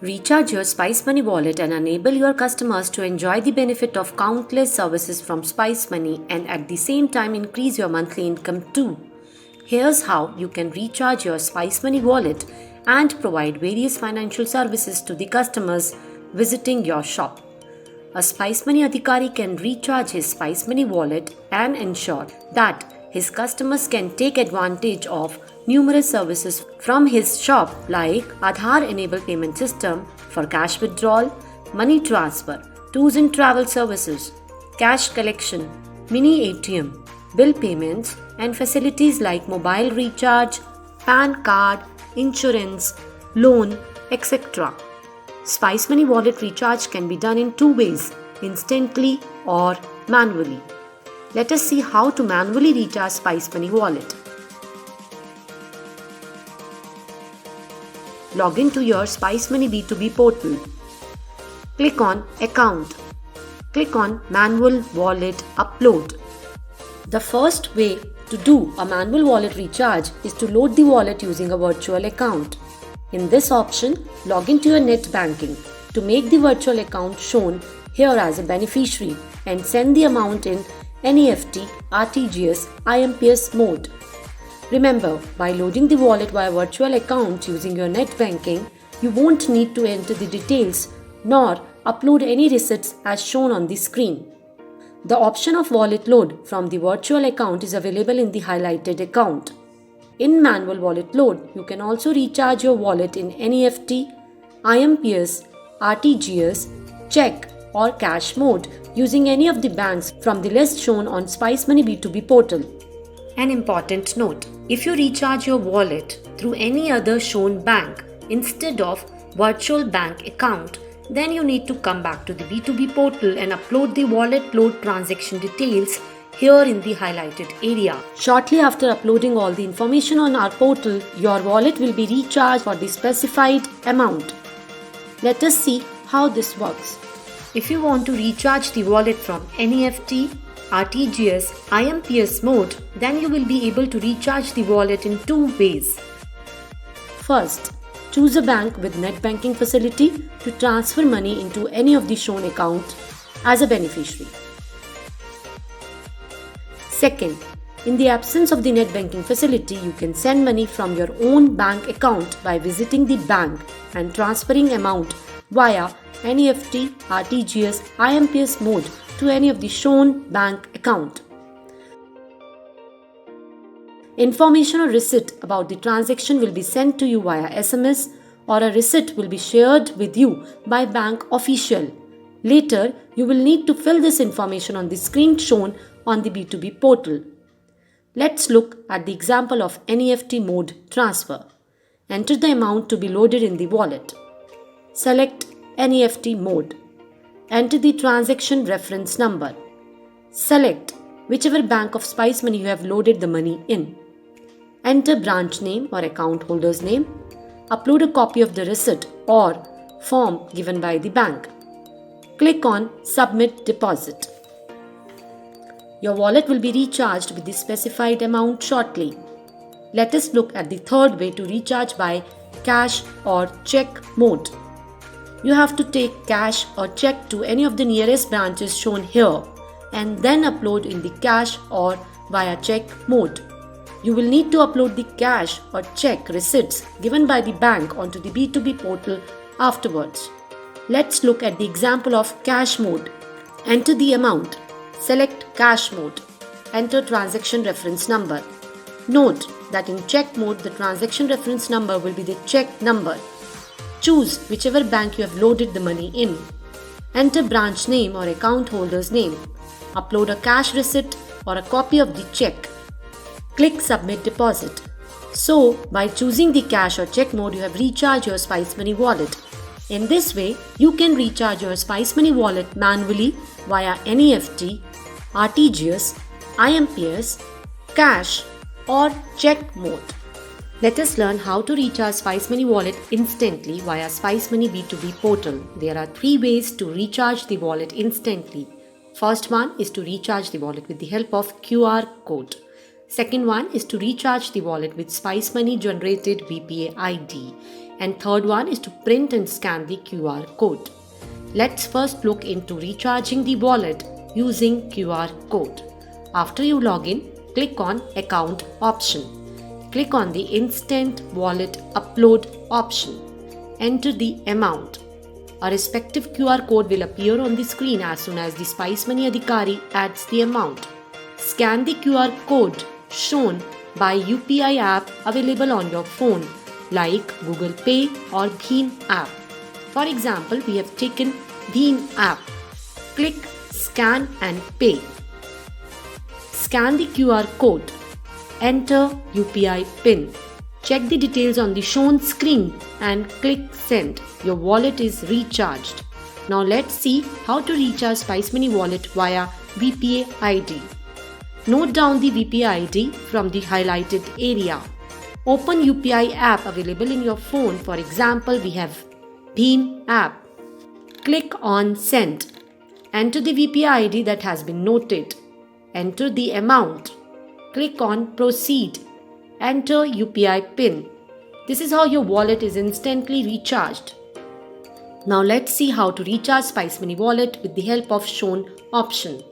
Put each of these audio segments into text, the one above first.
Recharge your Spice Money wallet and enable your customers to enjoy the benefit of countless services from Spice Money and at the same time increase your monthly income too. Here's how you can recharge your Spice Money wallet and provide various financial services to the customers visiting your shop. A Spice Money Adhikari can recharge his Spice Money wallet and ensure that his customers can take advantage of numerous services from his shop like Aadhaar enabled payment system for cash withdrawal, money transfer, tours and travel services, cash collection, mini ATM, bill payments and facilities like mobile recharge, PAN card, insurance, loan, etc. Spice Money wallet recharge can be done in two ways, instantly or manually. Let us see how to manually recharge Spice Money wallet. Log in to your Spice Money B2B portal. Click on Account. Click on Manual Wallet Upload. The first way to do a manual wallet recharge is to load the wallet using a virtual account. In this option, log into your net banking to make the virtual account shown here as a beneficiary and send the amount in NEFT, RTGS, IMPS mode. Remember, by loading the wallet via virtual account using your net banking, you won't need to enter the details nor upload any receipts as shown on the screen. The option of wallet load from the virtual account is available in the highlighted account. In manual wallet load, you can also recharge your wallet in NEFT, IMPS, RTGS, check or cash mode using any of the banks from the list shown on Spice Money B2B portal. An important note, if you recharge your wallet through any other shown bank instead of virtual bank account, then you need to come back to the B2B portal and upload the wallet load transaction details here in the highlighted area. Shortly after uploading all the information on our portal, your wallet will be recharged for the specified amount. Let us see how this works. If you want to recharge the wallet from NEFT, RTGS, IMPS mode, then you will be able to recharge the wallet in two ways. First, choose a bank with net banking facility to transfer money into any of the shown accounts as a beneficiary. Second, in the absence of the net banking facility, you can send money from your own bank account by visiting the bank and transferring amount via NEFT, RTGS, IMPS mode to any of the shown bank account. Information or receipt about the transaction will be sent to you via SMS or a receipt will be shared with you by bank official. Later, you will need to fill this information on the screen shown on the B2B portal. Let's look at the example of NEFT mode transfer. Enter the amount to be loaded in the wallet. Select NEFT mode. Enter the transaction reference number. Select whichever bank of Spice Money you have loaded the money in. Enter branch name or account holder's name. Upload a copy of the receipt or form given by the bank. Click on Submit Deposit. Your wallet will be recharged with the specified amount shortly. Let us look at the third way to recharge by cash or check mode. You have to take cash or check to any of the nearest branches shown here and then upload in the cash or via check mode. You will need to upload the cash or check receipts given by the bank onto the B2B portal afterwards. Let's look at the example of cash mode. Enter the amount. Select cash mode. Enter transaction reference number. Note that in check mode, the transaction reference number will be the check number. Choose whichever bank you have loaded the money in. Enter branch name or account holder's name. Upload a cash receipt or a copy of the check. Click Submit Deposit. So, by choosing the cash or check mode, you have recharged your Spice Money wallet. In this way, you can recharge your Spice Money wallet manually via NEFT, RTGS, IMPS, cash or check mode. Let us learn how to recharge Spice Money wallet instantly via Spice Money B2B portal. There are three ways to recharge the wallet instantly. First one is to recharge the wallet with the help of QR code. Second one is to recharge the wallet with Spice Money generated VPA ID. And third one is to print and scan the QR code. Let's first look into recharging the wallet using QR code. After you log in, click on Account option. Click on the Instant Wallet Upload option. Enter the amount. A respective QR code will appear on the screen as soon as the Spice Money Adhikari adds the amount. Scan the QR code shown by UPI app available on your phone like Google Pay or Bheem app. For example, we have taken Bheem app. Click Scan and Pay. Scan the QR code. Enter UPI PIN. Check the details on the shown screen and click Send. Your wallet is recharged. Now let's see how to recharge Spice Money wallet via VPA ID. Note down the VPA ID from the highlighted area. Open UPI app available in your phone. For example, we have Bheem app. Click on Send. Enter the VPA ID that has been noted. Enter the amount. Click on Proceed. Enter UPI PIN. This is how your wallet is instantly recharged. Now let's see how to recharge Spice Money wallet with the help of shown option.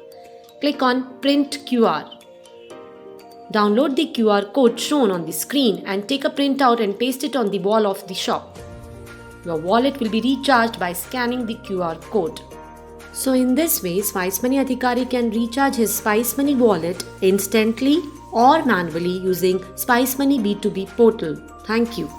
Click on Print QR. Download the QR code shown on the screen and take a printout and paste it on the wall of the shop. Your wallet will be recharged by scanning the QR code. So in this way, Spice Money Adhikari can recharge his Spice Money wallet instantly or manually using Spice Money B2B portal. Thank you.